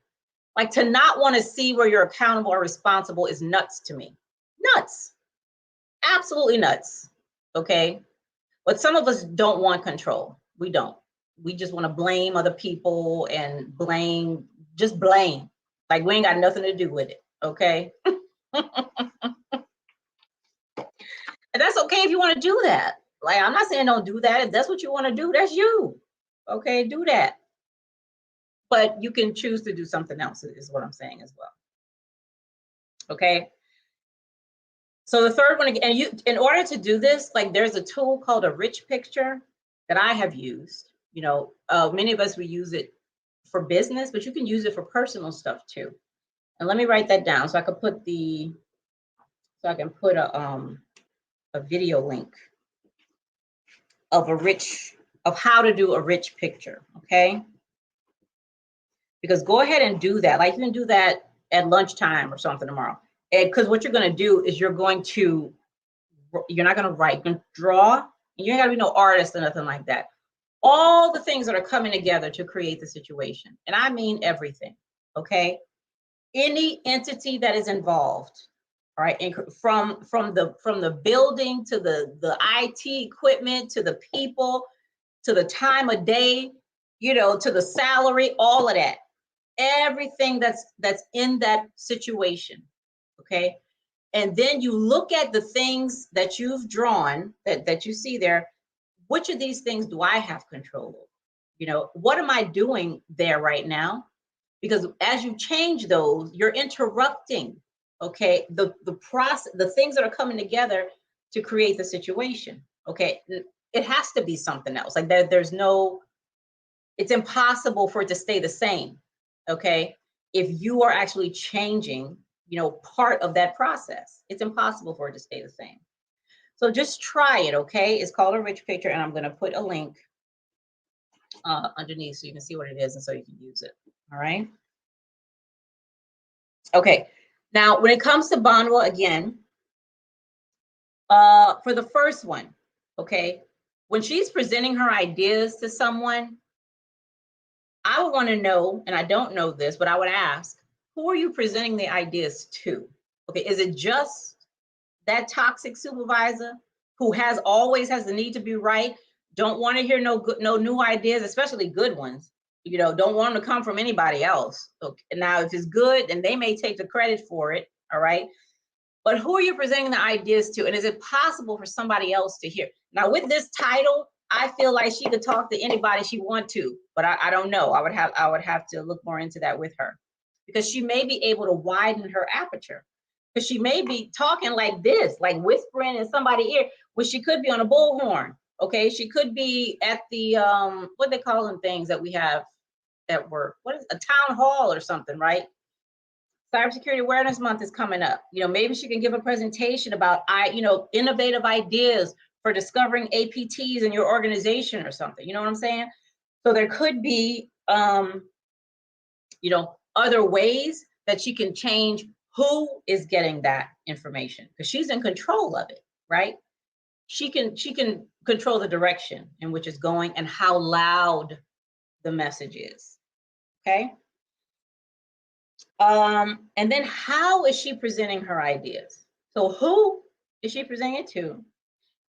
Like, to not want to see where you're accountable or responsible is nuts to me. Nuts. Absolutely nuts. Okay. But some of us don't want control. We don't. We just want to blame other people and just blame. Like, we ain't got nothing to do with it. Okay. And that's okay if you want to do that. Like, I'm not saying don't do that. If that's what you want to do, that's you. Okay, do that. But you can choose to do something else, is what I'm saying as well. Okay. So the third one, and in order to do this, like, there's a tool called a rich picture that I have used. Many of us, we use it for business, but you can use it for personal stuff too. And let me write that down so I can put a video link of how to do a rich picture. Okay. Because go ahead and do that. Like, you can do that at lunchtime or something tomorrow. And because what you're going to do is you're not going to write, you're going to draw, and you ain't got to be no artist or nothing like that. All the things that are coming together to create the situation. And I mean everything. Okay. Any entity that is involved, all right, from the building to the IT equipment, to the people, to the time of day, to the salary, all of that. Everything that's in that situation. Okay. And then you look at the things that you've drawn, that you see there. Which of these things do I have control over? What am I doing there right now? Because as you change those, you're interrupting, okay, the process, the things that are coming together to create the situation. Okay. It has to be something else. Like, it's impossible for it to stay the same. Okay. If you are actually changing, part of that process, it's impossible for it to stay the same. So just try it. Okay. It's called a rich picture, and I'm going to put a link underneath so you can see what it is and so you can use it. All right. Okay. Now, when it comes to Banwa, again, for the first one, okay, when she's presenting her ideas to someone, I would want to know, and I don't know this, but I would ask, who are you presenting the ideas to? Okay, is it just that toxic supervisor who always has the need to be right? Don't want to hear no new ideas, especially good ones. Don't want them to come from anybody else. Okay. Now, if it's good, then they may take the credit for it. All right. But who are you presenting the ideas to? And is it possible for somebody else to hear? Now, with this title, I feel like she could talk to anybody she wants to, but I don't know. I would have to look more into that with her, because she may be able to widen her aperture. Because she may be talking like this, like whispering in somebody's ear, when she could be on a bullhorn. Okay, she could be at the what they call them things that we have at work. What is a town hall or something, right? Cybersecurity Awareness Month is coming up. Maybe she can give a presentation about innovative ideas for discovering APTs in your organization or something. You know what I'm saying? So there could be other ways that she can change who is getting that information, because she's in control of it, right? She can control the direction in which it's going and how loud the message is. Okay. And then how is she presenting her ideas? So who is she presenting it to?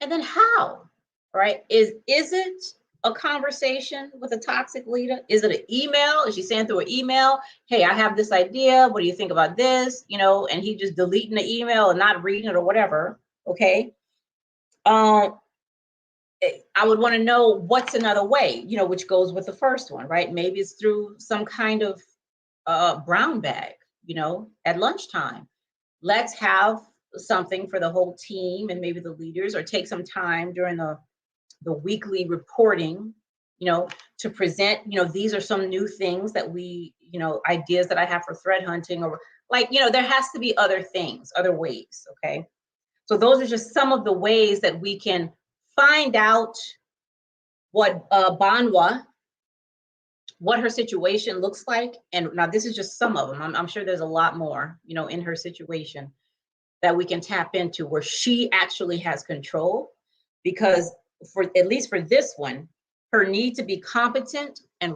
And then how, right? Is it a conversation with a toxic leader? Is it an email? Is she saying through an email, hey, I have this idea. What do you think about this? And he just deleting the email and not reading it or whatever. Okay. I would want to know what's another way, which goes with the first one, right? Maybe it's through some kind of brown bag, at lunchtime. Let's have something for the whole team and maybe the leaders, or take some time during the weekly reporting, to present, these are some new things that we, ideas that I have for threat hunting, or there has to be other things, other ways. Okay. So those are just some of the ways that we can find out what Banwa what her situation looks like. And now this is just some of them. I'm sure there's a lot more, you know, in her situation that we can tap into where she actually has control. Because for at least for this one, her need to be competent and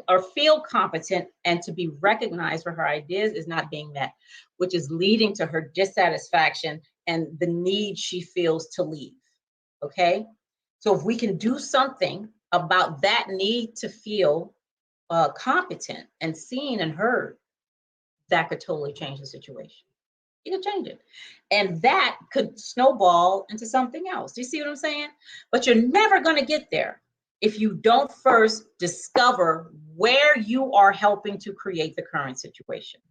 or feel competent and to be recognized for her ideas is not being met, which is leading to her dissatisfaction and the need she feels to leave. Okay, so if we can do something about that need to feel competent and seen and heard, that could totally change the situation. You could change it. And that could snowball into something else. Do you see what I'm saying? But you're never going to get there if you don't first discover where you are helping to create the current situation.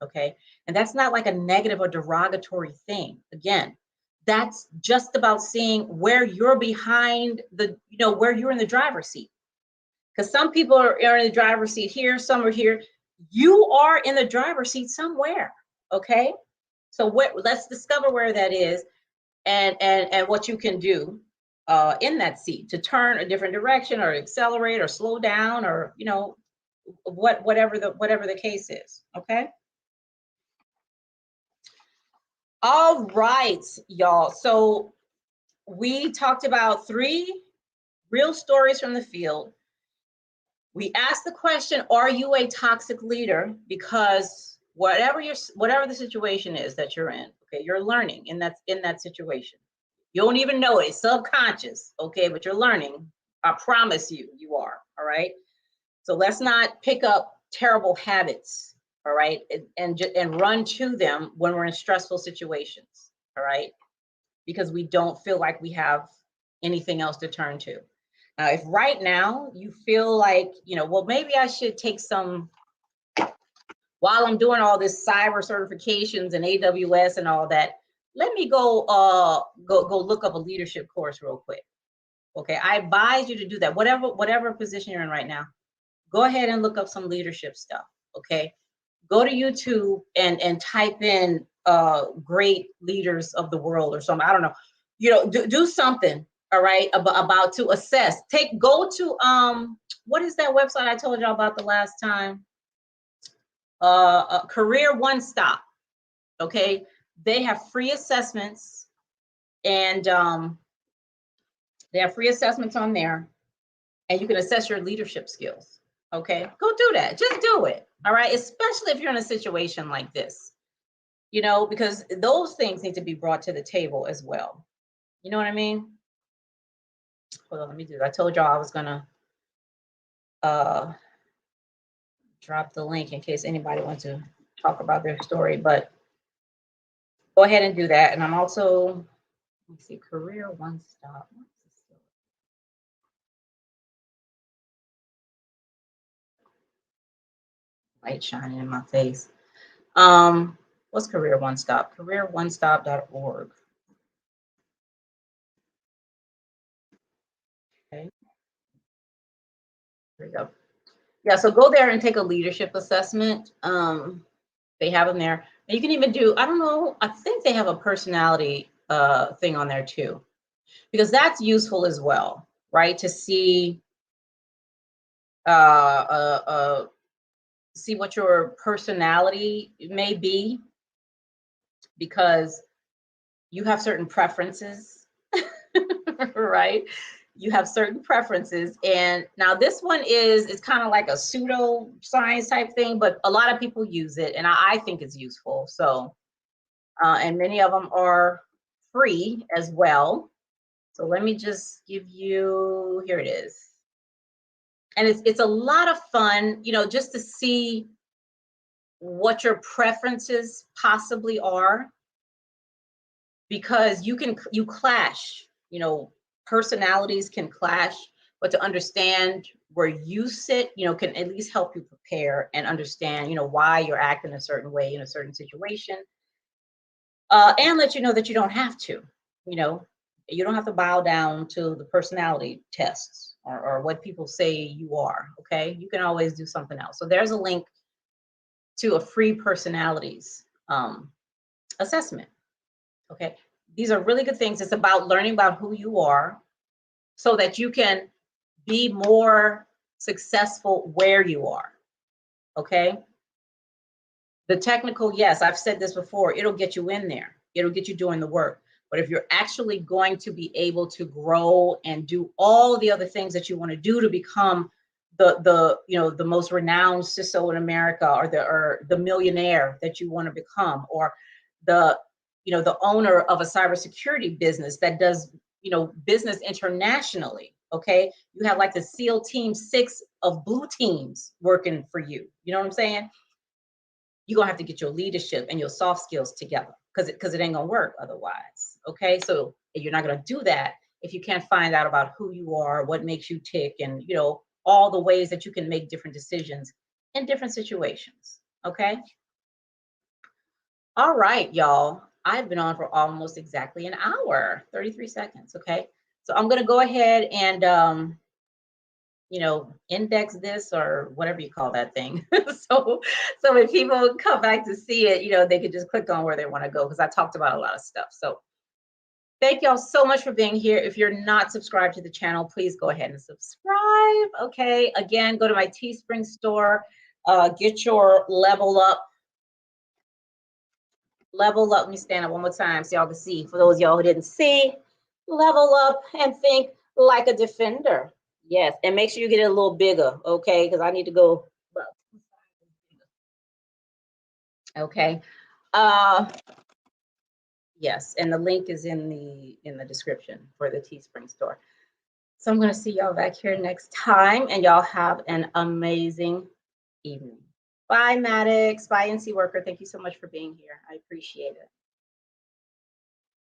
Okay. And that's not like a negative or derogatory thing. Again, that's just about seeing where you're behind the, you know, where you're in the driver's seat. Because some people are in the driver's seat here, some are here. You are in the driver's seat somewhere. Okay. So let's discover where that is and what you can do in that seat to turn a different direction or accelerate or slow down or, you know, whatever the case is. Okay. All right, y'all. So we talked about 3 real stories from the field. We asked the question, are you a toxic leader? Because whatever the situation is that you're in, okay, you're learning in that situation. You don't even know it, it's subconscious, okay, but you're learning. I promise you, you are. All right. So let's not pick up terrible habits, all right, and run to them when we're in stressful situations, all right, because we don't feel like we have anything else to turn to. Now, if right now you feel like, you know, well, maybe I should take some, while I'm doing all this cyber certifications and AWS and all that, let me go look up a leadership course real quick. Okay, I advise you to do that. Whatever position you're in right now, go ahead and look up some leadership stuff. Okay, go to YouTube and type in great leaders of the world or something. I don't know. You know, do something. All right, about to assess. Go to what is that website I told y'all about the last time? Career One Stop. Okay, they have free assessments, and they have free assessments on there, and you can assess your leadership skills. Okay, go do that. Just do it. All right, especially if you're in a situation like this, you know, because those things need to be brought to the table as well. You know what I mean? Hold on, let me do it. I told y'all I was gonna drop the link in case anybody wants to talk about their story, but go ahead and do that. And I'm also, let me see, Career One Stop. Light shining in my face. What's Career One Stop? CareerOneStop.org. Okay, there we go. Yeah, so go there and take a leadership assessment. They have them there. And you can even do, I don't know, I think they have a personality thing on there too, because that's useful as well, right? To see see what your personality may be, because you have certain preferences, right? You have certain preferences. And now this one is kind of like a pseudo science type thing, but a lot of people use it, and I think it's useful. So, and many of them are free as well. So let me just give you, here it is. And it's a lot of fun, you know, just to see what your preferences possibly are, because you clash, you know, personalities can clash, but to understand where you sit, you know, can at least help you prepare and understand, you know, why you're acting a certain way in a certain situation, and let you know that you don't have to, you know, you don't have to bow down to the personality tests or what people say you are. Okay, you can always do something else. So there's a link to a free personalities assessment. Okay, these are really good things. It's about learning about who you are so that you can be more successful where you are. Okay. The technical, yes, I've said this before, it'll get you in there. It'll get you doing the work. But if you're actually going to be able to grow and do all the other things that you want to do to become the most renowned CISO in America, or the millionaire that you want to become, or the owner of a cybersecurity business that does business internationally, okay? You have like the SEAL Team 6 of blue teams working for you. You know what I'm saying? You're gonna have to get your leadership and your soft skills together, because it ain't gonna work otherwise. Okay, so you're not gonna do that if you can't find out about who you are, what makes you tick, and all the ways that you can make different decisions in different situations. Okay. All right, y'all. I've been on for almost exactly an hour, 33 seconds. Okay, so I'm gonna go ahead and index this, or whatever you call that thing. so when people come back to see it, they could just click on where they want to go, because I talked about a lot of stuff. So thank y'all so much for being here. If you're not subscribed to the channel, please go ahead and subscribe. Okay, again, go to my Teespring store, get your level up. Let me stand up one more time so y'all can see. For those of y'all who didn't see, level up and think like a defender. Yes, and make sure you get it a little bigger, okay? Because I need to go. Okay. Yes, and the link is in the description for the Teespring store. So I'm going to see y'all back here next time, and y'all have an amazing evening. Bye, Maddox. Bye, NC Worker. Thank you so much for being here. I appreciate it.